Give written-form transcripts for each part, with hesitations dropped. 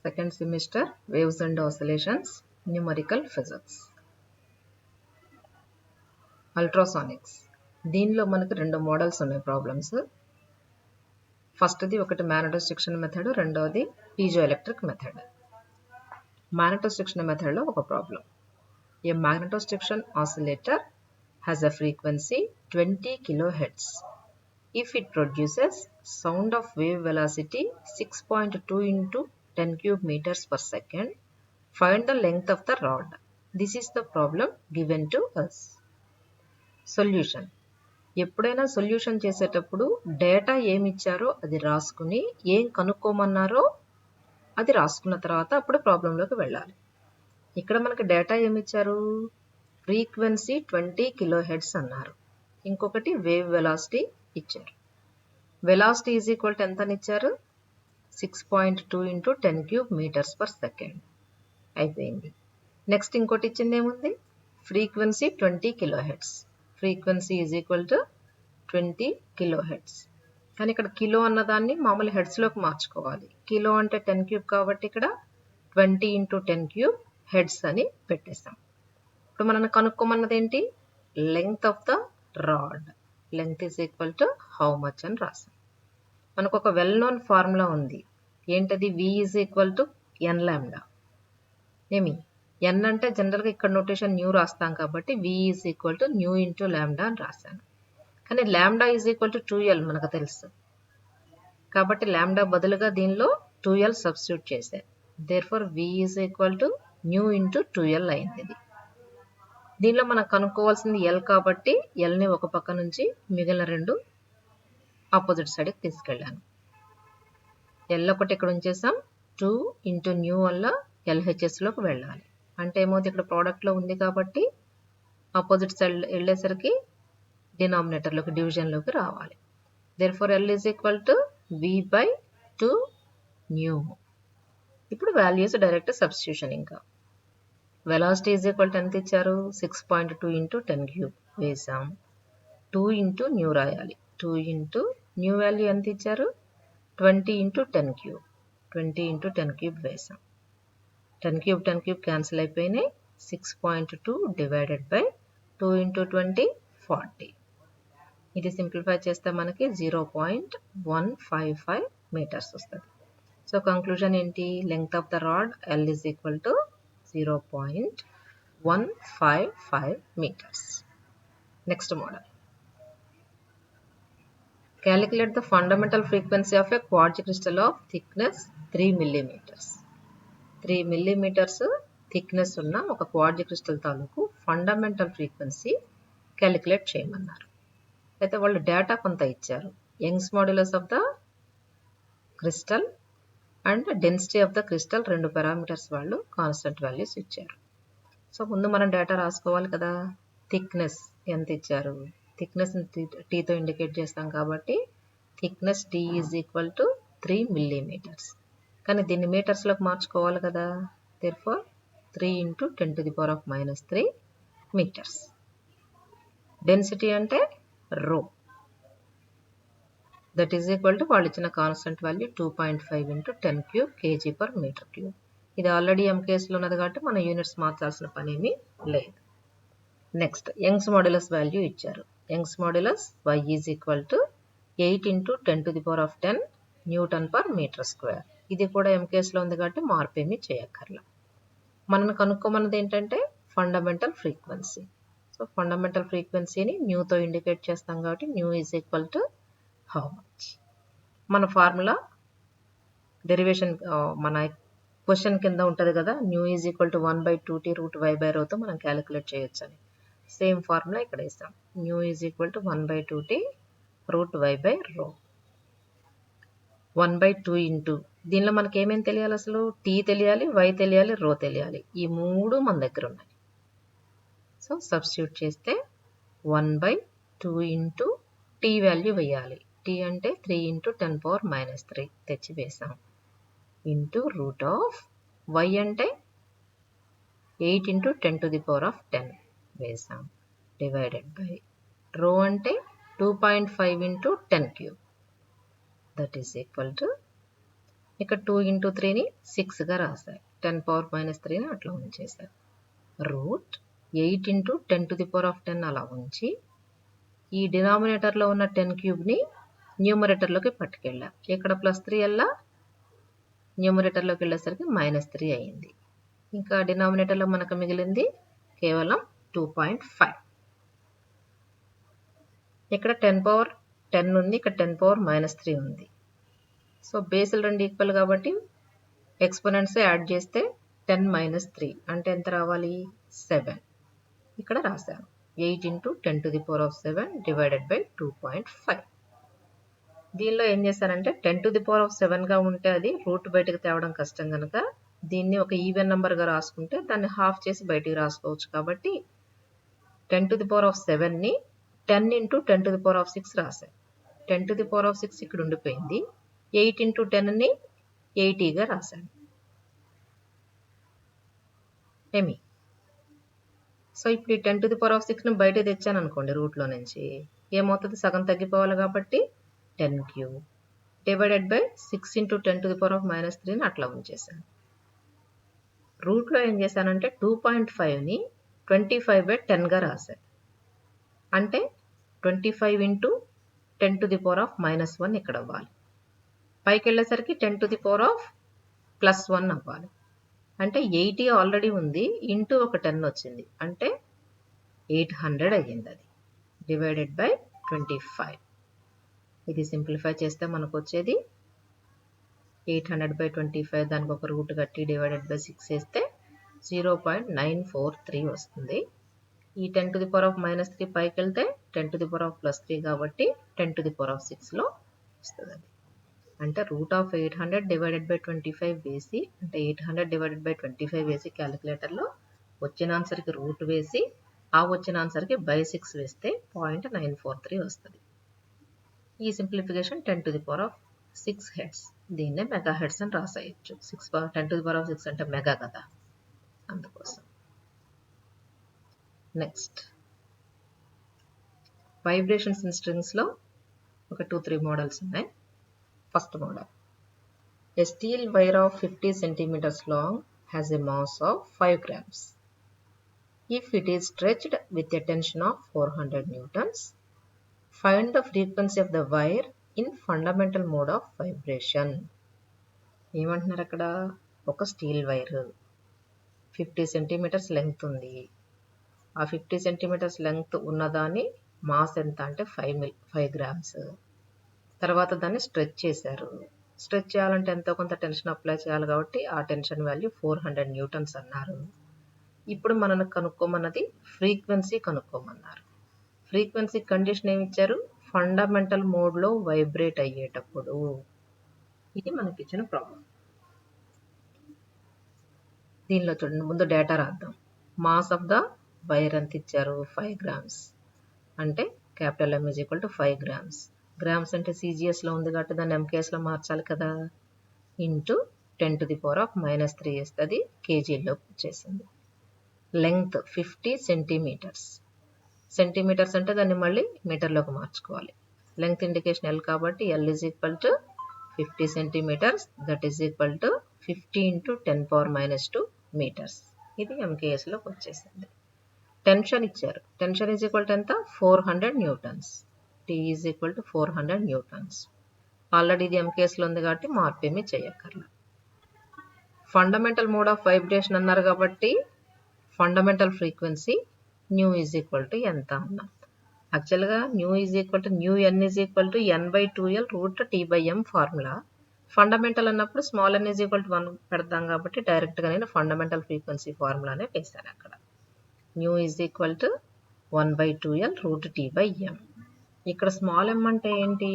Second semester Waves and Oscillations, Numerical Physics. Ultrasonics. దీనిలో మనకు రెండు మోడల్స్ ఉన్నాయి ప్రాబ్లమ్స్. ఫస్ట్ది ఒకటి మాగ్నెటోస్ట్రిక్షన్ మెథడ్, రెండవది పీజోఎలెక్ట్రిక్ మెథడ్. మాగ్నెటోస్ట్రిక్షన్ మెథడ్లో ఒక problem. A magnetostriction oscillator has a frequency 20 kHz. If it produces sound of wave velocity 6.2 into 10 cube meters per second, find the length of the rod. This is the problem given to us. Solution. ఎప్పుడైనా solution చేసేటప్పుడు data ఏమి ఇచ్చారో అది రాసుకుని ఏం కనుక్కోమన్నారో అది రాసుకున్న తర్వాత అప్పుడు ప్రాబ్లంలోకి వెళ్ళాలి. ఇక్కడ మనకి డేటా ఏమి ఇచ్చారు? ఫ్రీక్వెన్సీ 20 kHz అన్నారు. ఇంకొకటి వేవ్ వెలాసిటీ ఇచ్చారు. వెలాసిటీ ఈజ్ ఈక్వల్ టు ఎంత అని ఇచ్చారు? 6.2 into 10 cube meters per second. అయిపోయింది. నెక్స్ట్ ఇంకోటి ఇచ్చింది ఏముంది? Frequency 20 kHz. Frequency is equal to 20 kHz. కానీ ఇక్కడ కిలో అన్నదాన్ని మామూలు హెడ్స్లోకి మార్చుకోవాలి. కిలో అంటే 10 క్యూబ్ కాబట్టి ఇక్కడ 20 into 10 క్యూబ్ హెడ్స్ అని పెట్టేస్తాం. ఇప్పుడు మనం కనుక్కోమన్నది ఏంటి? Length of the rod. Length is equal to how much అని రాసాం. మనకు ఒక వెల్ నోన్ ఫార్ములా ఉంది. ఏంటది? V is equal to n lambda. ఏమి n అంటే జనరల్గా ఇక్కడ నోటేషన్ న్యూ రాస్తాం కాబట్టి V is equal to nu into lambda అని రాశాను. కానీ lambda is equal to 2l మనకు తెలుసు కాబట్టి లాంబ్డా బదులుగా దీనిలో 2l సబ్స్టిట్యూట్ చేశాను. Therefore V is equal to nu into 2l అయింది. ఇది దీనిలో మనం కనుక్కోవాల్సింది L కాబట్టి Lని ఒక పక్క నుంచి మిగిలిన రెండు ఆపోజిట్ సైడ్కి తీసుకెళ్ళాను. L ఒకటి ఇక్కడ ఉంచేసాం. 2 ఇంటూ న్యూ వల్ల LHSలోకి వెళ్ళాలి. అంటే ఏమవుతుంది? ఇక్కడ ప్రోడక్ట్లో ఉంది కాబట్టి ఆపోజిట్ సైడ్ వెళ్ళేసరికి డినామినేటర్లోకి డివిజన్లోకి రావాలి. Therefore L is equal to V/2 new. ఇప్పుడు వాల్యూస్ డైరెక్ట్ సబ్స్టిట్యూషన్. ఇంకా వెలాసిటీ ఈజ్ ఈక్వల్ టు ఎంత ఇచ్చారు? 6.2 into 10 క్యూబ్ వేసాం. 2 ఇంటూ న్యూ రాయాలి. 2 ఇంటూ న్యూ వాల్యూ ఎంత ఇచ్చారు? 20 into 10 క్యూబ్. 20 into 10 క్యూబ్ వేసాం. 10 క్యూబ్ క్యాన్సిల్ అయిపోయినాయి. 6.2 డివైడెడ్ బై 2 into 20 40. ఇది సింప్లిఫై చేస్తే మనకి 0.155 మీటర్స్ వస్తుంది. సో కంక్లూజన్ ఏంటి? Length of the rod L is equal to 0.155 meters. Next model. Calculate the fundamental frequency of a quartz crystal of thickness 3 millimeters. 3 millimeters thickness ఉన్న ఒక quartz crystal తాలూకు fundamental frequency calculate చేయమన్నారు. అయితే వాళ్ళు data కొంత ఇచ్చారు. Young's modulus of the crystal and density of the crystal రెండు parameters వాళ్ళు కాన్స్టెంట్ వాల్యూస్ ఇచ్చారు. సో ముందు మనం డేటా రాసుకోవాలి కదా. థిక్నెస్ ఎంత ఇచ్చారు? థిక్నెస్ టీతో ఇండికేట్ చేస్తాం కాబట్టి thickness T is equal to 3 millimeters. కానీ దీన్ని మీటర్స్లోకి మార్చుకోవాలి కదా. Therefore 3 into 10⁻³ metres. డెన్సిటీ అంటే రో. దట్ ఈజ్ ఈక్వల్ టు వాళ్ళు ఇచ్చిన కాన్స్టెంట్ వాల్యూ 2.5 into 10³ kg/m³. ఇది ఆల్రెడీ ఎంకేఎస్లో ఉన్నది కాబట్టి మన యూనిట్స్ మార్చాల్సిన పని ఏమీ లేదు. నెక్స్ట్ యంగ్స్ మాడ్యులస్ వాల్యూ ఇచ్చారు. Young's modulus Y is equal to 8 into 10⁻10 Nm/m². ఇది కూడా ఎంకేఎస్లో ఉంది కాబట్టి మార్పు ఏమీ చేయక్కర్లా. మనం కనుక్కోమన్నది ఏంటంటే ఫండమెంటల్ ఫ్రీక్వెన్సీ. సో ఫండమెంటల్ ఫ్రీక్వెన్సీని న్యూతో ఇండికేట్ చేస్తాం కాబట్టి new is equal to how much. మన ఫార్ములా డెరివేషన్ మన క్వశ్చన్ కింద ఉంటుంది కదా. New is equal to 1/2t √y/ρతో మనం క్యాలిక్యులేట్ చేయొచ్చు అని. సేమ్ ఫార్ములా ఇక్కడ ఇస్తాం. New is equal to 1/2t √y/ρ. 1/2 into దీనిలో మనకి ఏమేమి తెలియాలి? అసలు T తెలియాలి, Y తెలియాలి, ρ తెలియాలి. ఈ మూడు మన దగ్గర ఉన్నాయి. సో సబ్స్టిట్యూట్ చేస్తే 1/2 ఇంటూ T వాల్యూ వేయాలి. T అంటే 3 into 10⁻³ తెచ్చి వేసాం. ఇంటూ రూట్ ఆఫ్ Y అంటే 8 into 10⁻10 వేసాం. డివైడెడ్ బై రో అంటే 2.5 into 10³ that is equal to ఇక్కడ 2 ఇంటూ 3ని 6గా రాశారు. 10 పవర్ మైనస్ 3ని అట్లా ఉంచేశారు. Root 8 into 10 to the power of 10 అలా ఉంచి ఈ డినామినేటర్లో ఉన్న 10 క్యూబ్ని న్యూమరేటర్లోకి పట్టుకెళ్ళాం. ఇక్కడ +3 అలా న్యూమరేటర్లోకి వెళ్ళేసరికి -3 అయింది. ఇంకా డినామినేటర్లో మనకు మిగిలింది కేవలం 2.5. ఇక్కడ 10 పవర్ 10 ఉంది, ఇక్కడ 10 పవర్ -3 ఉంది. సో బేసులు రెండు ఈక్వల్ కాబట్టి ఎక్స్పోనెంట్స్ యాడ్ చేస్తే 10 - 3 అంటే ఎంత రావాలి? 7. ఇక్కడ రాశాను 8 into 10 to the power of 7 divided by 2.5. దీనిలో ఏం చేశానంటే 10 టు ది పవర్ ఆఫ్ 7గా ఉంటే అది రూట్ బయటకు తేవడం కష్టం కనుక దీన్ని ఒక ఈవెన్ నెంబర్గా రాసుకుంటే దాన్ని హాఫ్ చేసి బయటికి రాసుకోవచ్చు. కాబట్టి 10 టు ది పవర్ ఆఫ్ 7ని 10 into 10 to the power of 6 రాశాను. 10 టు ది పవర్ ఆఫ్ 6 ఇక్కడ ఉండిపోయింది. 8 ఇంటూ 10ని 80గా రాశాను. సో ఇప్పుడు ఈ 10 టు ది పవర్ ఆఫ్ 6ని బయట తెచ్చాను అనుకోండి రూట్లో నుంచి, ఏమవుతుంది? సగం తగ్గిపోవాలి కాబట్టి 10 cube divided by 6 into 10 to the power of -3ని అట్లా ఉంచేసాను. రూట్లో ఏం చేశానంటే 2.5ని 25/10గా రాశాను. అంటే 25 into 10 to the power of -1 ఇక్కడ అవ్వాలి. పైకి వెళ్ళేసరికి 10 టు ది పవర్ ఆఫ్ +1 అవ్వాలి. అంటే 80 ఆల్రెడీ ఉంది, ఇంటూ ఒక 10 వచ్చింది, అంటే 800 అయ్యింది. అది డివైడెడ్ బై 25. ఇది సింప్లిఫై చేస్తే మనకు వచ్చేది 800/25. దానికి ఒక రూట్ కట్టి డివైడెడ్ బై 6 వేస్తే 0.943 వస్తుంది. ఈ 10 టు ది పవర్ ఆఫ్ -3 పైకి వెళ్తే 10 టు ది పవర్ ఆఫ్ +3 కాబట్టి 10 టు ది పవర్ ఆఫ్ 6లో వస్తుంది. అది అంటే √800 డివైడెడ్ బై 25 వేసి, అంటే 800 డివైడెడ్ బై 25 వేసి క్యాలిక్యులేటర్లో వచ్చిన ఆన్సర్కి రూట్ వేసి, ఆ వచ్చిన ఆన్సర్కి బై 6 వేస్తే 0.943 వస్తుంది. ఈ simplification 10 to the power of 6 heads. దీన్నే మెగా హెడ్స్ అని రాసేయచ్చు. 10 టు ది పవర్ ఆఫ్ 6 అంటే మెగా కదా, అందుకోసం. నెక్స్ట్ వైబ్రేషన్స్ ఇన్ స్ట్రింగ్స్లో ఒక 2-3 మోడల్స్ ఉన్నాయి. First model. A steel wire of 50 centimeters long has a mass of 5 grams. If it is stretched with a tension of 400 newtons, find the frequency of the wire in fundamental mode of vibration. ఏమంటున్నారు అక్కడ? ఒక steel wire 50 centimetres length ఉంది. ఆ 50 centimetres length ఉన్నదాని mass ఎంత అంటే 5 grams. తర్వాత దాన్ని స్ట్రెచ్ చేశారు. స్ట్రెచ్ చేయాలంటే ఎంతో కొంత టెన్షన్ అప్లై చేయాలి కాబట్టి ఆ టెన్షన్ వాల్యూ 400 న్యూటన్స్ అన్నారు. ఇప్పుడు మనకు కనుక్కోమన్నది ఫ్రీక్వెన్సీ కనుక్కోమన్నారు. ఫ్రీక్వెన్సీ కండిషన్ ఏమి ఇచ్చారు? ఫండమెంటల్ మోడ్లో వైబ్రేట్ అయ్యేటప్పుడు. ఇది మనకి ఇచ్చిన ప్రాబ్లం. దీనిలో చూడండి, ముందు డేటా రాద్దాం. మాస్ ఆఫ్ ద వైర్ ఎంత ఇచ్చారు? 5 గ్రామ్స్. అంటే క్యాపిటల్ M = 5 గ్రామ్స్. గ్రామ్స్ అంటే CGSలో ఉంది కాబట్టి దాన్ని MKSలో మార్చాలి కదా. Into 10 to the power of -3 వేస్తే అది కేజీల్లోకి వచ్చేసింది. Length 50 centimetres. సెంటీమీటర్స్ అంటే దాన్ని మళ్ళీ మీటర్లోకి మార్చుకోవాలి. లెంగ్త్ ఇండికేషన్ L కాబట్టి L = 50 centimetres, that is equal to 50 into 10⁻² metres. ఇది MKSలోకి వచ్చేసింది. టెన్షన్ ఇచ్చారు. టెన్షన్ = ఎంత? 400 న్యూటన్స్. T = 400 Newton's. ఆల్రెడీ ఇది MKSలో ఉంది కాబట్టి మార్పు ఏమీ చేయక్కర్లేదు. ఫండమెంటల్ మోడ్ ఆఫ్ వైబ్రేషన్ అన్నారు కాబట్టి ఫండమెంటల్ ఫ్రీక్వెన్సీ న్యూ = ఎంత అన్నాం. యాక్చువల్గా n = n/2L √T/m formula. Fundamental అన్నప్పుడు స్మాల్ n = 1 పెడతాం కాబట్టి డైరెక్ట్గా నేను ఫండమెంటల్ ఫ్రీక్వెన్సీ ఫార్ములానే వేశాను అక్కడ. New = 1/2L √T/m. ఇక్కడ స్మాల్ m అంటే ఏంటి?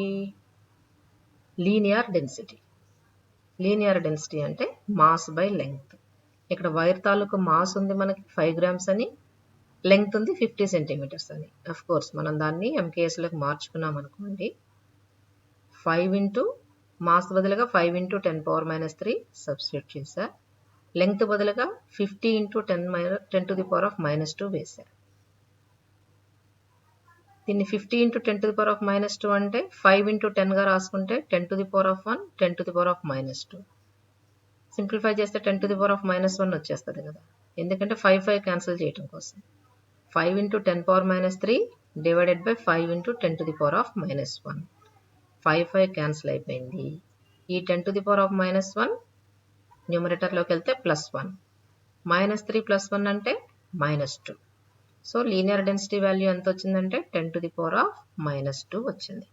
Linear density. లీనియర్ డెన్సిటీ అంటే మాస్ బై లెంగ్త్. ఇక్కడ వైర్ తాలూకు మాస్ ఉంది మనకి 5 గ్రామ్స్ అని, లెంగ్త్ ఉంది 50 సెంటీమీటర్స్ అని. అఫ్ కోర్స్ మనం దాన్ని MKSలోకి మార్చుకున్నాం అనుకోండి. 5 ఇంటూ మాస్ బదులుగా 5 ఇంటూ 10⁻³ సబ్స్టిట్యూట్ చేశా. లెంగ్త్ బదులుగా 50 into 10 to the power of -2 వేశారు. దీన్ని 50 into 10 to the power of minus 2 అంటే 5 into 10 గా రాసుకుంటే 10 to the power of 1, 10 to the power of minus 2. Simplify చేస్తే 10 to the power of minus 1 వచ్చేస్తుంది కదా, ఎందుకంటే 5 క్యాన్సిల్ చేయడం కోసం. 5 into 10 power minus 3 divided by 5 into 10 to the power of minus 1. 5 cancel అయిపోయింది. ఈ 10 to the power of minus 1 న్యూమరేటర్లోకి వెళ్తే +1. minus 3 plus 1 అంటే -2. సో లీనియర్ డెన్సిటీ వాల్యూ ఎంత వచ్చిందంటే 10 to the power of minus 2 వచ్చింది.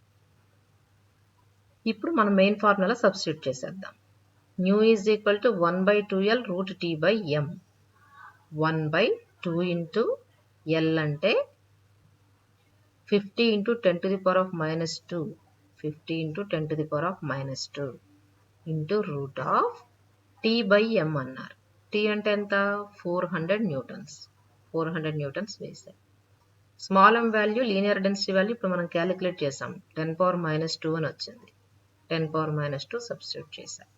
ఇప్పుడు మనం మెయిన్ ఫార్ములా సబ్స్టిట్యూట్ చేసేద్దాం. Nu is equal to 1/2L root T by M. 1/2 into L అంటే 50 into 10 to the power of minus 2. 50 into 10 to the power of minus 2 into root of T by M అన్నారు. T అంటే ఎంత? 400 Newton's. 400 Newton's వేసాం. Small m value linear density value ఇప్పుడు మనం calculate చేసాం. 10 power minus 2 అని వచ్చింది. 10 power minus 2 సబ్స్టిట్యూట్ చేసాం.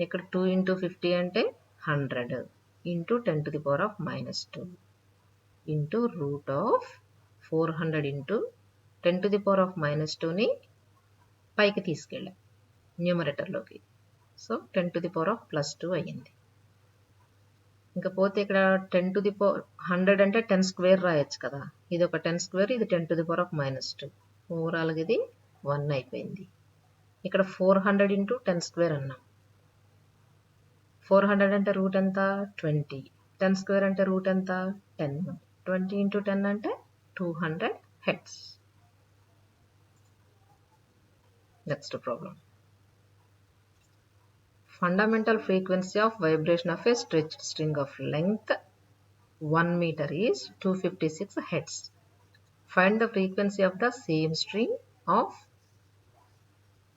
ఇక్కడ 2 into 50 అంటే 100 into 10 to the power of minus 2 into root of 400 into 10 to the power of minus 2ని పైకి తీసుకెళ్ళాం న్యూమరేటర్లోకి. So 10 to the power of plus 2 అయ్యింది. ఇంకా పోతే ఇక్కడ 10 to the power 100 అంటే 10 స్క్వేర్ రాయొచ్చు కదా, ఇది ఒక 10 స్క్వేర్, ఇది 10 to the power of minus 2. ఓవరాల్గా ఇది 1 అయిపోయింది. ఇక్కడ 400 ఇంటూ 10 స్క్వేర్ అన్నాం. 400 అంటే రూట్ ఎంత? 20. 10 స్క్వేర్ అంటే రూట్ ఎంత? 10. 20 ఇంటూ 10 అంటే 200 hertz. Next problem. Fundamental frequency of vibration of a stretched string of length 1 meter is 256 Hz. Find the frequency of the same string of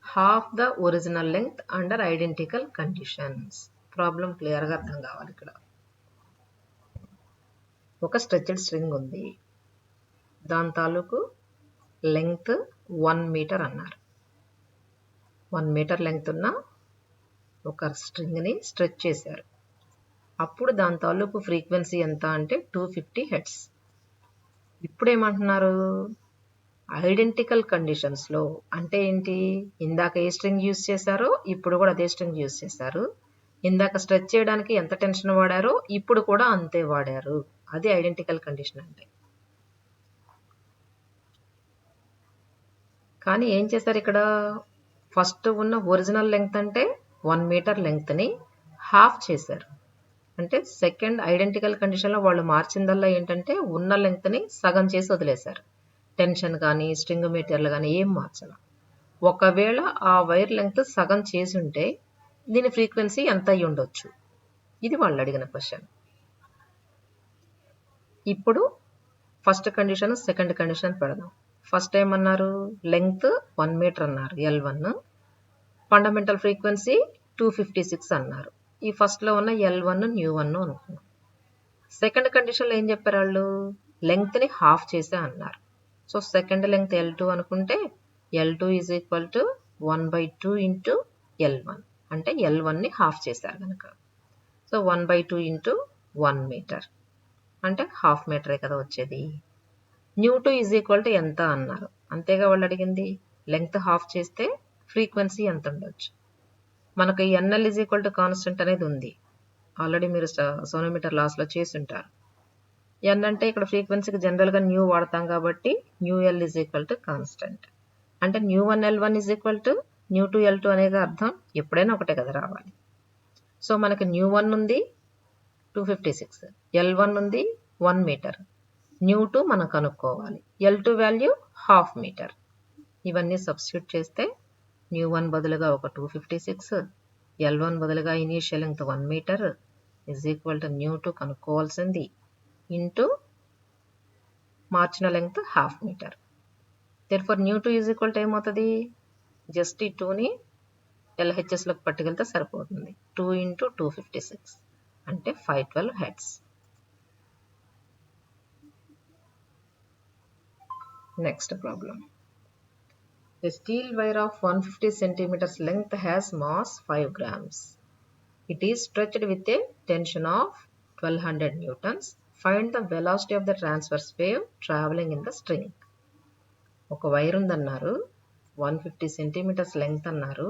half the original length under identical conditions. Problem clear గా అర్థం కావాలి. ఇక్కడ ఒక stretched string ఉంది, దాని తాలూకు length 1 metre అన్నారు. 1 metre length ఉన్న ఒక స్ట్రింగ్ని స్ట్రెచ్ చేశారు. అప్పుడు దాని తాలూకు ఫ్రీక్వెన్సీ ఎంత అంటే 250 హెర్ట్జ్. ఇప్పుడు ఏమంటున్నారు? ఐడెంటికల్ కండిషన్స్లో అంటే ఏంటి? ఇందాక ఏ స్ట్రింగ్ యూజ్ చేశారో ఇప్పుడు కూడా అదే స్ట్రింగ్ యూజ్ చేశారు. ఇందాక స్ట్రెచ్ చేయడానికి ఎంత టెన్షన్ వాడారో ఇప్పుడు కూడా అంతే వాడారు. అది ఐడెంటికల్ కండిషన్ అంటే. కానీ ఏం చేశారు ఇక్కడ? ఫస్ట్ ఉన్న ఒరిజినల్ లెంగ్త్ అంటే 1 మీటర్ లెంగ్త్ని హాఫ్ చేశారు. అంటే సెకండ్ ఐడెంటికల్ కండిషన్లో వాళ్ళు మార్చిందల్లా ఏంటంటే ఉన్న లెంగ్త్ని సగం చేసి వదిలేశారు. టెన్షన్ కానీ స్ట్రింగ్ మెటీరియల్ కానీ ఏం మార్చాల. ఒకవేళ ఆ వైర్ లెంగ్త్ సగం చేసి ఉంటే దీని ఫ్రీక్వెన్సీ ఎంత అయ్యి ఉండొచ్చు? ఇది వాళ్ళు అడిగిన క్వశ్చన్. ఇప్పుడు ఫస్ట్ కండిషన్ సెకండ్ కండిషన్ పెడదాం. ఫస్ట్ ఏమన్నారు? లెంగ్త్ 1 మీటర్ అన్నారు, L1. ఫండమెంటల్ ఫ్రీక్వెన్సీ 256 అన్నారు. ఈ ఫస్ట్లో ఉన్న L1 న్యూ1 అనుకున్నాం. సెకండ్ కండిషన్లో ఏం చెప్పారు వాళ్ళు? లెంగ్త్ని హాఫ్ చేసే అన్నారు. సో సెకండ్ లెంగ్త్ L2 అనుకుంటే L2 is equal to 1/2 into L1 అంటే L1ని హాఫ్ చేశారు కనుక. సో 1/2 ఇంటూ 1 మీటర్ అంటే హాఫ్ మీటరే కదా వచ్చేది. న్యూ2 ఈజ్ ఈక్వల్ టు ఎంత అన్నారు. అంతేగా వాళ్ళు అడిగింది. లెంగ్త్ హాఫ్ చేస్తే ఫ్రీక్వెన్సీ ఎంత ఉండొచ్చు? మనకు ఈ NL is equal to constant అనేది ఉంది. ఆల్రెడీ మీరు సోనోమీటర్ లాస్లో చేసి ఉంటారు. N అంటే ఇక్కడ ఫ్రీక్వెన్సీకి జనరల్గా న్యూ వాడతాం కాబట్టి న్యూఎల్ ఈజ్ ఈక్వల్ టు కాన్స్టెంట్. అంటే న్యూ1L1 ఈజ్ ఈక్వల్ టు న్యూ2L2 అనేది అర్థం ఎప్పుడైనా ఒకటే కదా రావాలి. సో మనకి న్యూ1 ఉంది 256, L1 ఉంది 1 మీటర్, న్యూ2 మనం కనుక్కోవాలి. L2 value half metre. ఇవన్నీ సబ్స్టిట్యూట్ చేస్తే న్యూ1 బదులుగా ఒక 256, L1 బదులుగా initial length 1 metre is equal to న్యూ2 కనుక్కోవాల్సింది ఇంటూ మార్చిన లెంగ్త్ హాఫ్ మీటర్. దేర్ఫోర్ న్యూ2 ఈజ్ ఈక్వల్ టు ఏమవుతుంది? జస్ట్ ఈ 2ని LHSలోకి పట్టుకెళ్తే సరిపోతుంది. 2 ఇంటూ 256 అంటే 512 hertz. Next problem. A steel wire of 150 centimeters length has mass 5 grams. It is stretched with a tension of 1200 newtons. Find the velocity of the transverse wave traveling in the string. ఒక wire ఉందన్నారు, 150 centimetres length అన్నారు.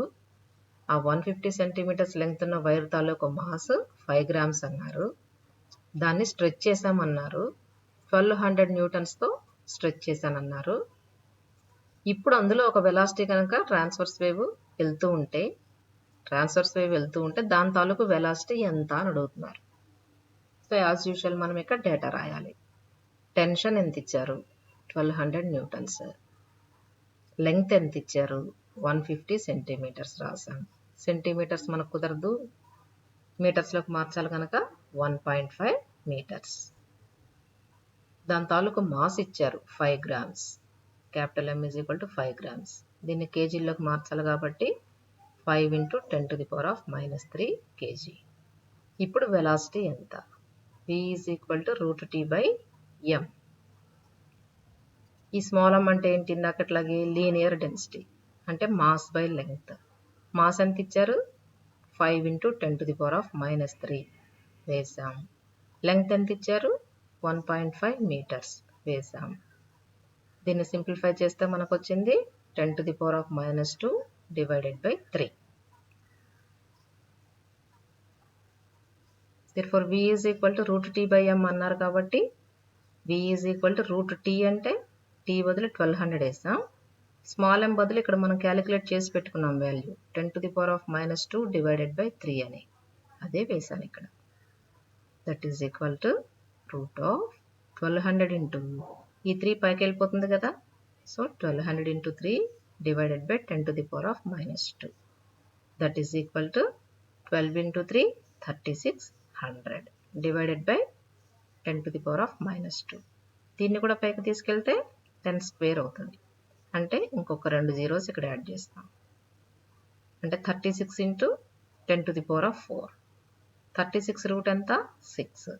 ఆ 150 centimetres length ఉన్న wire తాలూకు mass 5 grams అన్నారు. దాన్ని stretch చేసామన్నారు. 1200 న్యూటన్స్తో stretch చేశానన్నారు. ఇప్పుడు అందులో ఒక వెలాసిటీ కనుక ట్రాన్స్వర్స్ వేవ్ వెళ్తూ ఉంటే దాని తాలూకు వెలాసిటీ ఎంత అని అడుగుతున్నారు. సో యాజ్ యూజువల్ మనం ఇక్కడ డేటా రాయాలి. టెన్షన్ ఎంత ఇచ్చారు, 1200 న్యూటన్స్. లెంగ్త్ ఎంత ఇచ్చారు, 150 సెంటీమీటర్స్ రాసాం. సెంటీమీటర్స్ మనకు కుదరదు, మీటర్స్లోకి మార్చాలి కనుక 1.5 మీటర్స్. దాని తాలూకు మాస్ ఇచ్చారు 5 grams. Capital M is equal to 5 grams. దీన్ని కేజీల్లోకి మార్చాలి కాబట్టి 5 × 10⁻³ kg. ఇప్పుడు వెలాసిటీ ఎంత, v is equal to √T/m. ఈ స్మాల్ m అంటే ఏంటి, ఇందాకట్లాగే లీనియర్ డెన్సిటీ అంటే మాస్ బై లెంగ్త్. మాస్ ఎంత ఇచ్చారు, 5 × 10⁻³ వేసాం. లెంగ్త్ ఎంత ఇచ్చారు, 1.5 మీటర్స్ వేసాం. దీన్ని సింప్లిఫై చేస్తే మనకు వచ్చింది 10⁻² / 3. therefore v is equal to √T/m అన్నారు కాబట్టి v is equal to √T అంటే t బదులు 1200 వేసాం. స్మాల్ m బదులు ఇక్కడ మనం క్యాలిక్యులేట్ చేసి పెట్టుకున్నాం వాల్యూ 10⁻² / 3 అని, అదే వేసాను ఇక్కడ. That is equal to √1200 into ఈ 3 పైకి వెళ్ళిపోతుంది కదా, so 1200 × 3 / 10⁻². That is equal to 12 × 3 3600 / 10⁻². దీన్ని కూడా పైకి తీసుకెళ్తే 10² అవుతుంది. అంటే ఇంకొక 2 జీరోస్ ఇక్కడ యాడ్ చేస్తాం. అంటే 36 × 10⁻⁴. 36 రూట్ ఎంత, 6.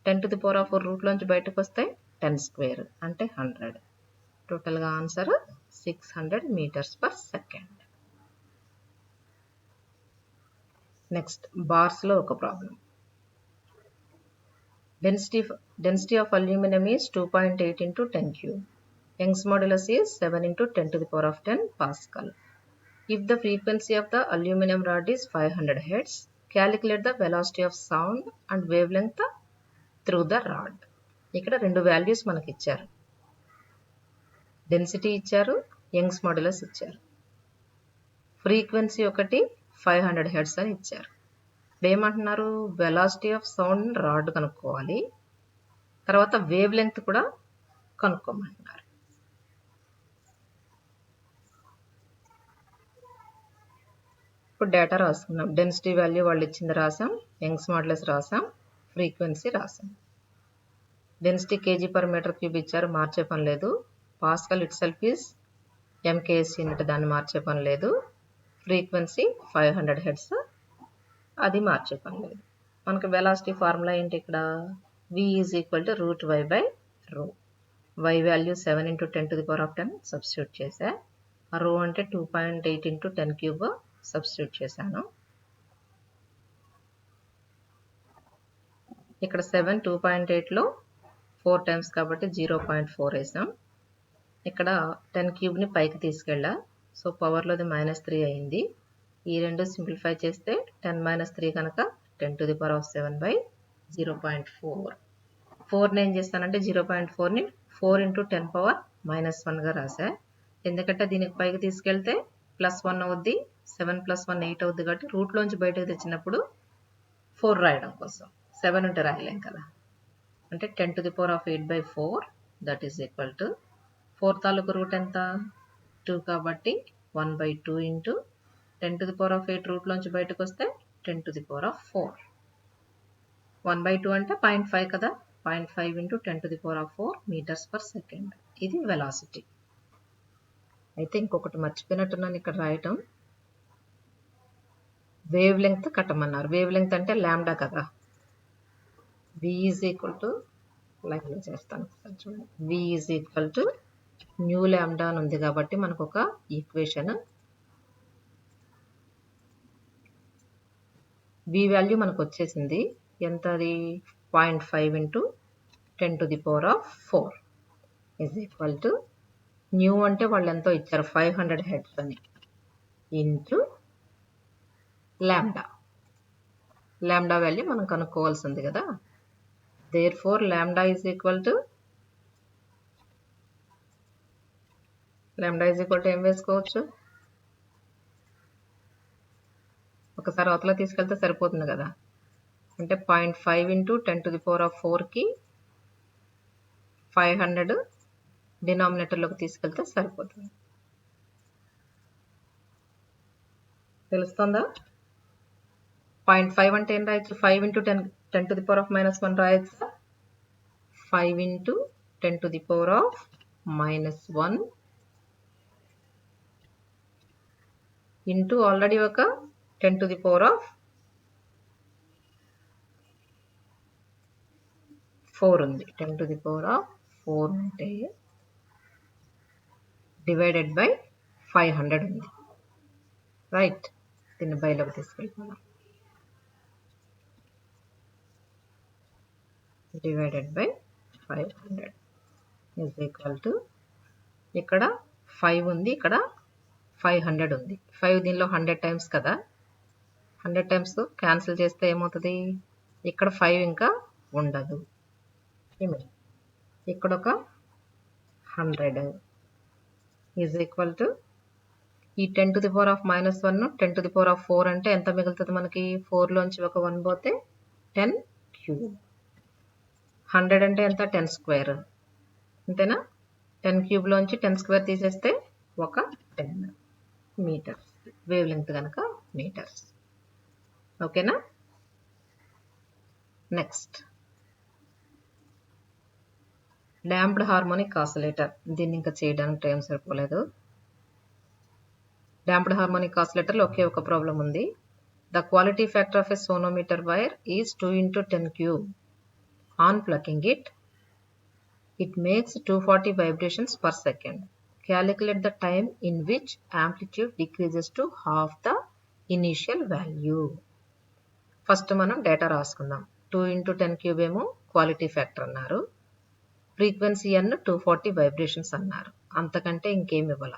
10⁻⁴ రూట్లోంచి బయటకు వస్తే 10² అంటే 100. టోటల్గా ఆన్సర్ 600 మీటర్స్/సెకండ్. నెక్స్ట్ బార్స్లో ఒక problem. Density of aluminium is 2.8 × 10³ Young's modulus is 7 × 10⁻10 Pascal. If the frequency of the aluminum rod is 500 Hz, calculate the velocity of sound and wavelength through the rod. ఇక్కడ 2 values మనకి ఇచ్చారు. Density ఇచ్చారు, Young's modulus ఇచ్చారు. Frequency ఒకటి 500 Hz అని ఇచ్చారు. ఇప్పుడు ఏమంటున్నారు, వెలాసిటీ ఆఫ్ సౌండ్ రాడ్ కనుక్కోవాలి, తర్వాత వేవ్ లెంగ్త్ కూడా కనుక్కోమంటున్నారు. ఇప్పుడు డేటా రాసుకున్నాం. డెన్సిటీ వాల్యూ వాళ్ళు ఇచ్చింది రాసాం, యంగ్స్ మాడ్యులస్ రాసాం, ఫ్రీక్వెన్సీ రాసాం. డెన్సిటీ kg/m³ ఇచ్చారు, మార్చే పని లేదు. Pascal it self is MKS unit, దాన్ని మార్చే పని లేదు. ఫ్రీక్వెన్సీ 500 Hz, అది మార్చే పని లేదు. మనకు వెలాసిటీ ఫార్ములా ఏంటి ఇక్కడ, v is equal to √y/ρ. y value 7 × 10⁻10 substitute చేసా. రో అంటే 2.8 × 10³ సబ్స్టిట్యూట్ చేశాను. ఇక్కడ 7 2.8లో 4 టైమ్స్ కాబట్టి 0.4 వేసాం. ఇక్కడ 10³ పైకి తీసుకెళ్ళా, సో పవర్లోది -3 అయింది. ఈ రెండు సింప్లిఫై చేస్తే 10 - 3 కనుక 10⁻7/0.4. 4ని ఏం చేస్తానంటే 0.4ని 4 × 10⁻−1గా రాసా. ఎందుకంటే దీనికి పైకి తీసుకెళ్తే +1 అవుద్ది, 7 + 1 8 అవుద్ది కాబట్టి రూట్లోంచి బయటకు తెచ్చినప్పుడు 4 రాయడం కోసం. 7 ఉంటే రాయలేం కదా. అంటే 10⁻8/4 దట్ ఈజ్ ఈక్వల్ టు 4 తాలూకు రూట్ ఎంత, 2 కాబట్టి 1/2 × 10⁻8 రూట్లోంచి బయటకు వస్తే 10⁻4. 1/2 అంటే 0.5 కదా, 0.5 × 10⁻4 మీటర్స్/సెకండ్. ఇది వెలాసిటీ. అయితే ఇంకొకటి మర్చిపోయినట్టున్నాను ఇక్కడ రాయటం, వేవ్ లెంగ్త్ కట్టమన్నారు. వేవ్ లెంగ్త్ అంటే లాంబ్డా కదా. v ఈజ్ ఈక్వల్ టు, లైన్లో చేస్తాను చూడండి, v is equal to new lambda అని ఉంది కాబట్టి మనకు ఒక ఈక్వేషన్. v వాల్యూ మనకు వచ్చేసింది ఎంత, అది 0.5 × 10⁻4 ఈజ్ ఈక్వల్ టు న్యూ అంటే వాళ్ళు ఎంతో ఇచ్చారు 500 హెడ్స్ అని ఇంటూ లాంబ్డా. లాంబ్డా వాల్యూ మనం కనుక్కోవాల్సింది కదా. therefore lambda is equal to ఏం వేసుకోవచ్చు, ఒకసారి అవతల తీసుకెళ్తే సరిపోతుంది కదా. అంటే 0.5 ఇంటూ 10⁴కి 500 డినామినేటర్లోకి తీసుకెళ్తే సరిపోతుంది. తెలుస్తుందా? 0.5 అంటే ఏం రాయొచ్చు, 5 ఇంటూ 10⁻⁻1 రాయొచ్చు. 5 ఇంటూ 10⁻⁻1 ఇంటూ ఆల్రెడీ ఒక 10⁴ ఉంది. 10⁴ అంటే డివైడెడ్ బై 500 ఉంది. రైట్, దీన్ని బైలోకి తీసుకెళ్ళిపోదాం. Divided by 500 is equal to, ఇక్కడ 5 ఉంది, ఇక్కడ 500 ఉంది. 5 దీనిలో 100 టైమ్స్ కదా, 100 టైమ్స్ క్యాన్సిల్ చేస్తే ఏమవుతుంది, ఇక్కడ 5 ఇంకా ఉండదు. ఇక్కడ ఒక 100 ఈజ్ ఈక్వల్ టు ఈ 10⁻⁻1 10⁴ అంటే ఎంత మిగులుతుంది మనకి, 4లోంచి ఒక 1 పోతే 10³ 100 అంటే ఎంత, 10² అంతేనా. 10³ లోంచి 10² తీసేస్తే ఒక 10 మీటర్స్, వేవ్ లెంగ్త్ కనుక మీటర్స్. ఓకేనా. Next damped harmonic oscillator. దీన్ని ఇంకా చేయడానికి టైం సరిపోలేదు. డాంప్డ్ హార్మోనిక్ ఆసిలేటర్లో ఒకే ఒక ప్రాబ్లం ఉంది. The quality factor of a సోనోమీటర్ wire is 2 into 10³. On plucking it makes 240 vibrations per second. Calculate the time in which amplitude decreases to half the initial value. First మనం data రాసుకుందాం. 2 into 10³ ఏమో quality factor అన్నారు, frequency అన్న 240 vibrations అన్నారు. అంతకంటే ఇంకేం ఇవ్వాల,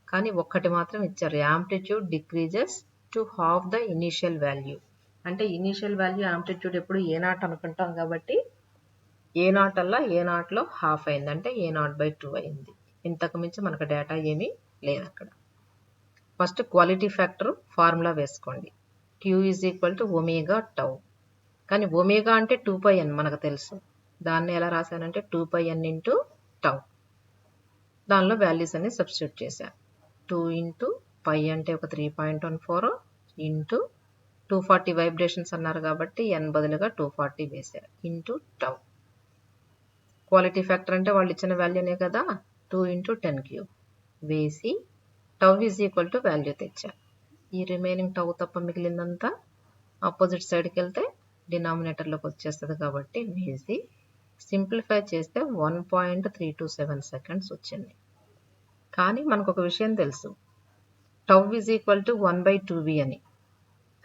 కానీ ఒక్కటి మాత్రం ఇచ్చారు, amplitude decreases to half the initial value. అంటే ఇనీషియల్ వాల్యూ యాంప్లిట్యూడ్ ఎప్పుడు A0 అనుకుంటాం కాబట్టి A0 అలా A0లో హాఫ్ అయింది, అంటే A0/2 అయింది. ఇంతకు మించి మనకు డేటా ఏమీ లేదు అక్కడ. ఫస్ట్ క్వాలిటీ ఫ్యాక్టర్ ఫార్ములా వేసుకోండి. Q is equal to ω/τ. కానీ ఒమేగా అంటే 2πn మనకు తెలుసు, దాన్ని ఎలా రాశానంటే 2πn ఇంటూ τ. దానిలో వాల్యూస్ అన్ని సబ్స్టిట్యూట్ చేశాను. 2 ఇంటూ π అంటే ఒక 3.14 ఇంటూ 240 వైబ్రేషన్స్ అన్నారు కాబట్టి n బదులుగా 240 వేశారు ఇంటూ τ. క్వాలిటీ ఫ్యాక్టర్ అంటే వాళ్ళు ఇచ్చిన వాల్యూనే కదా, 2 into 10³ వేసి τ ఈజ్ ఈక్వల్ టు వాల్యూ తెచ్చా. ఈ రిమైనింగ్ τ తప్ప మిగిలిందంతా ఆపోజిట్ సైడ్కి వెళ్తే డినామినేటర్లోకి వచ్చేస్తుంది కాబట్టి వేసి సింప్లిఫై చేస్తే 1.327 సెకండ్స్ వచ్చింది. కానీ మనకు ఒక విషయం తెలుసు, τ ఈజ్ ఈక్వల్ టు 1/2v అని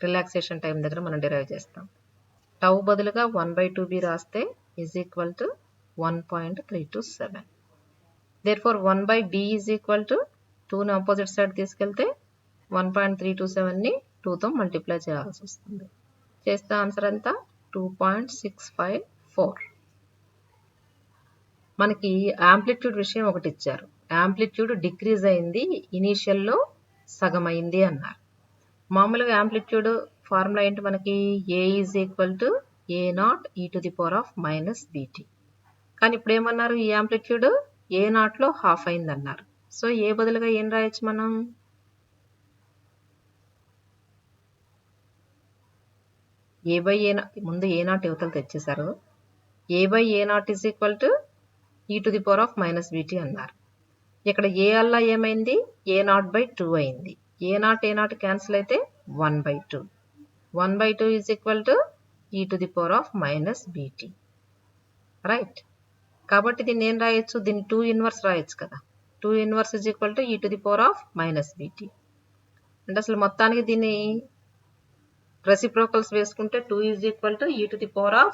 రిలాక్సేషన్ టైం దగ్గర మనం డిరైవ్ చేస్తాం. τ బదులుగా 1/2v రాస్తే is equal to 1.327. therefore 1/d is equal to 2ని ఆపోజిట్ సైడ్ తీసుకెళ్తే 1.327ని 2తో మల్టిప్లై చేయాల్సి వస్తుంది. చేస్తే ఆన్సర్ ఎంత, 2.654. మనకి యాంప్లిట్యూడ్ విషయం ఒకటి ఇచ్చారు, యాంప్లిట్యూడ్ డిక్రీజ్ అయింది, ఇనీషియల్లో సగం అయింది అన్నారు. మామూలుగా యాంప్లిట్యూడ్ ఫార్ములా ఏంటి మనకి, A is equal to A0 e⁻⁻bt. కానీ ఇప్పుడు ఏమన్నారు, ఈ యాంప్లిట్యూడ్ A0లో హాఫ్ అయింది అన్నారు. సో ఏ బదులుగా ఏం రాయొచ్చు మనం, A/A0 ముందు A0 యువతలు తెచ్చేశారు. A/A0 is equal to e⁻⁻bt అన్నారు. ఇక్కడ ఏ అల్లా ఏమైంది, A0/2 అయింది. A0 క్యాన్సిల్ అయితే 1/2. 1/2 is equal to e⁻⁻bt. Right. కాబట్టి దీన్ని ఏం రాయొచ్చు, దీన్ని 2 ఇన్వర్స్ రాయొచ్చు కదా. 2 inverse is equal to e⁻⁻bt. అంటే అసలు మొత్తానికి దీన్ని రెసిప్రోకల్స్ వేసుకుంటే 2 ఈజ్ ఈక్వల్ టు e⁻,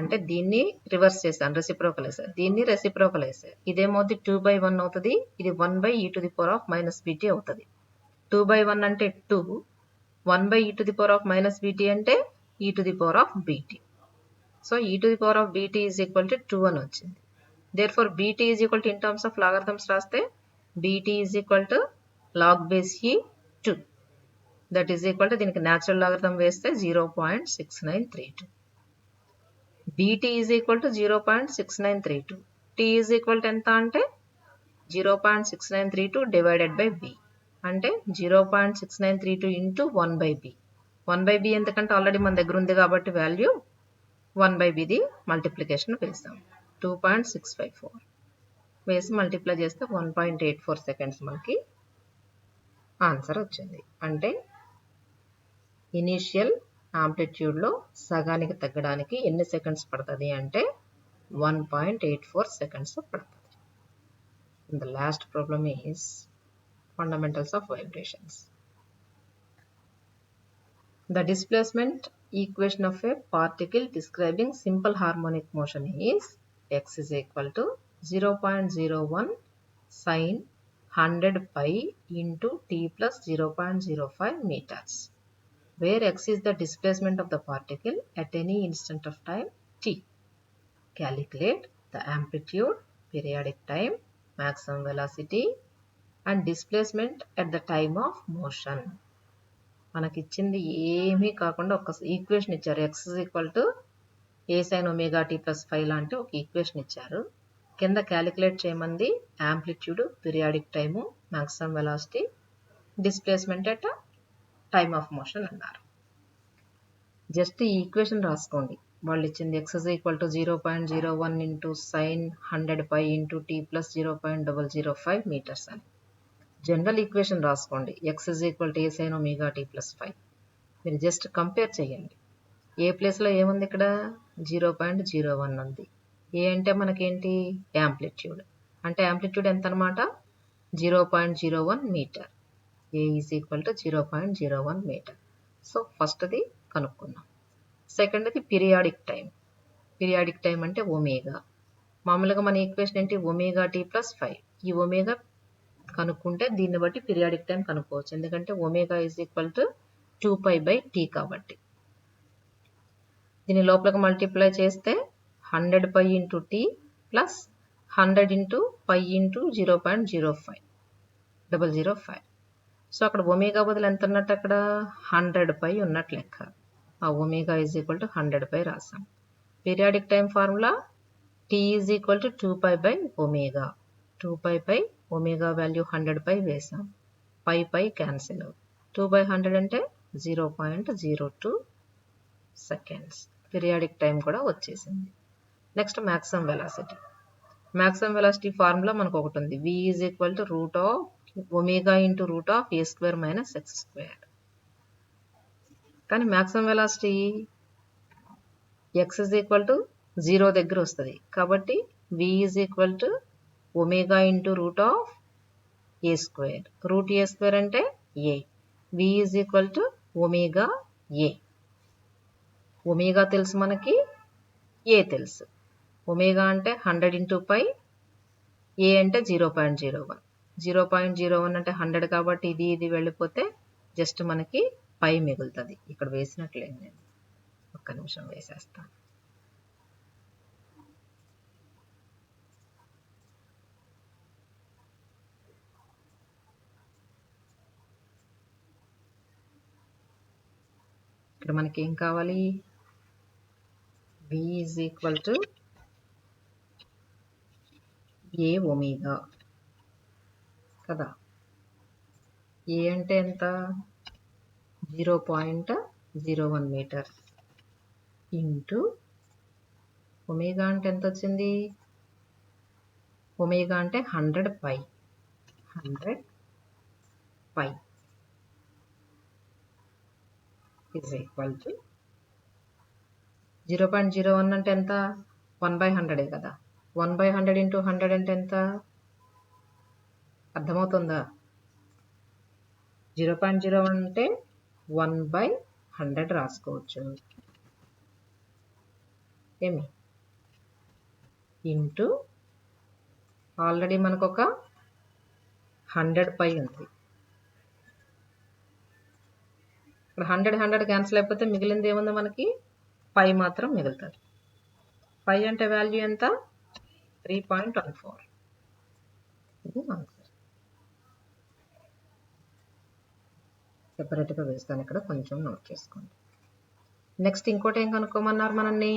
అంటే దీన్ని రివర్స్ చేశాను, రెసిప్రోకల్ వేసాను, దీన్ని రెసిప్రోకల్ వేసాను. ఇదేమవుతుంది 2/1 అవుతుంది, ఇది 1/e⁻⁻bt అవుతుంది. 2/1 అంటే 2, 1/e⁻⁻bt అంటే e⁻bt. So e⁻bt is equal to 2 అని వచ్చింది. therefore bt is equal to in terms of logarithms రాస్తే bt is equal to log base e 2, that is equal to దీనికి న్యాచురల్ లాగరిథం వేస్తే 0.6932. bt is equal to 0.6932. t is equal to ఎంత అంటే 0.6932 divided by b అంటే 0.6932 into 1/b. 1/b ఎందుకంటే already మన దగ్గర ఉంది కాబట్టి వాల్యూ 1/bది మల్టిప్లికేషన్ వేస్తాం. 2.654 వేసి మల్టిప్లై చేస్తే 1.84 సెకండ్స్ మనకి ఆన్సర్ వచ్చింది. అంటే ఇనీషియల్ ఆంప్లిట్యూడ్లో సగానికి తగ్గడానికి ఎన్ని సెకండ్స్ పడుతుంది అంటే 1.84 seconds పడుతుంది. The last problem is fundamentals of vibrations. The displacement equation of a particle describing simple harmonic motion is x is equal to 0.01 sin 100 pi into t plus 0.05 meters, where x is the displacement of the particle at any instant of time t. Calculate the amplitude, periodic time, maximum velocity and displacement at the time of motion. మనకి ఇచ్చింది ఏమీ కాకుండా ఒక equation ఇచ్చారు. x is equal to a sin omega t plus 5 లాంటి ఒక equation ఇచ్చారు. కింద క్యాలిక్యులేట్ చేయమంది amplitude, periodic time, maximum velocity, displacement at time of motion అన్నారు. జస్ట్ ఈ ఈక్వేషన్ రాసుకోండి. వాళ్ళు ఇచ్చింది x is equal to 0.01 into sin 100 pi into t plus 0.005 meters అని జనరల్ ఈక్వేషన్ రాసుకోండి. x is equal to a sin omega t plus 5. మీరు just compare చేయండి. ఏ ప్లేస్లో ఏముంది, ఇక్కడ 0.01 ఉంది. ఏ అంటే మనకేంటి యాంప్లిట్యూడ్, అంటే యాంప్లిట్యూడ్ ఎంత అనమాట 0.01 metre. A is equal to 0.01 metre. So ఫస్ట్ది కనుక్కున్నాం. సెకండ్ది పీరియాడిక్ టైం. పీరియాడిక్ టైం అంటే ఒమేగా. మామూలుగా మన ఈక్వేషన్ ఏంటి ఒమేగా టీ ప్లస్ 5. ఈ ఒమేగా కనుక్కుంటే దీన్ని బట్టి పీరియాడిక్ టైం కనుక్కోవచ్చు, ఎందుకంటే omega is equal to 2π/t కాబట్టి. దీని లోపలికి మల్టిప్లై చేస్తే 100 π into t plus 100 into π into 0.005. So అక్కడ ఒమేగా బదులు ఎంత ఉన్నట్టు, అక్కడ 100 π ఉన్నట్టు లెక్క. ఆ ఒమేగా ఈజ్ ఈక్వల్ టు 100 π రాసాం. Periodic time formula t is equal to 2π/ఒమేగా. 2π/ఒమేగా వాల్యూ 100 π వేసాం. π క్యాన్సిల్. 2/100 అంటే 0.02 seconds. పీరియాడిక్ టైం కూడా వచ్చేసింది. Next maximum velocity. Maximum velocity formula మనకు ఒకటి ఉంది, v is equal to root of omega into root of a² minus x². కానీ maximum velocity x is equal to 0 దగ్గర వస్తుంది కాబట్టి v is equal to omega into root of a². Root a² అంటే a. v is equal to omega a. Omega తెలుసు మనకి, a తెలుసు. Omega అంటే 100 into pi, a అంటే 0.01. 0.01 అంటే 100 కాబట్టి ఇది వెళ్ళిపోతే జస్ట్ మనకి పై మిగులుతుంది. ఇక్కడ వేసినట్లేదు, నేను ఒక్క నిమిషం వేసేస్తాను. ఇక్కడ మనకి ఏం కావాలి, v is equal to a omega కదా. a అంటే ఎంత 0.01 మీటర్ ఇంటూ ఒమేగా అంటే ఎంత వచ్చింది, ఒమేగా అంటే 100 π. 100 π is equal to 0.01 అంటే ఎంత 1/100 కదా. 1/100 ఇంటూ 100 అంటే ఎంత, అర్థమవుతుందా? 0.01 అంటే 1/100 రాసుకోవచ్చు. ఏమి ఇంటూ ఆల్రెడీ మనకు ఒక 100 పై ఉంది. ఇక్కడ 100 క్యాన్సిల్ అయిపోతే మిగిలింది ఏముంది మనకి పై మాత్రం మిగులుతుంది. పై అంటే వాల్యూ ఎంత 3.14. ఇది ఆన్సర్. సెపరేట్గా వేస్తాను, ఇక్కడ కొంచెం నోట్ చేసుకోండి. నెక్స్ట్ ఇంకోటి ఏం కనుక్కోమన్నారు మనల్ని,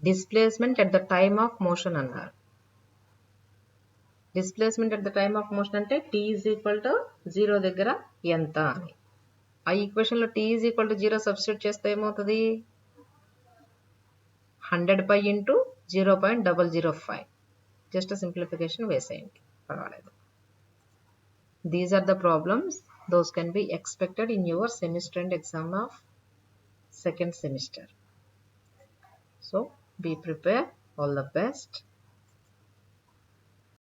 displacement at the time of motion అన్నారు. Displacement at the time of motion అంటే t ఈజ్ ఈక్వల్ టు 0 దగ్గర ఎంత అని. ఆ ఈక్వేషన్లో t is equal to 0 substitute చేస్తే ఏమవుతుంది 100 పై ఇంటూ 0.005. జస్ట్ సింప్లిఫికేషన్ వేసేయండి, పర్వాలేదు. These are the problems. Those can be expected in your semester end exam of second semester. So be prepared. All the best.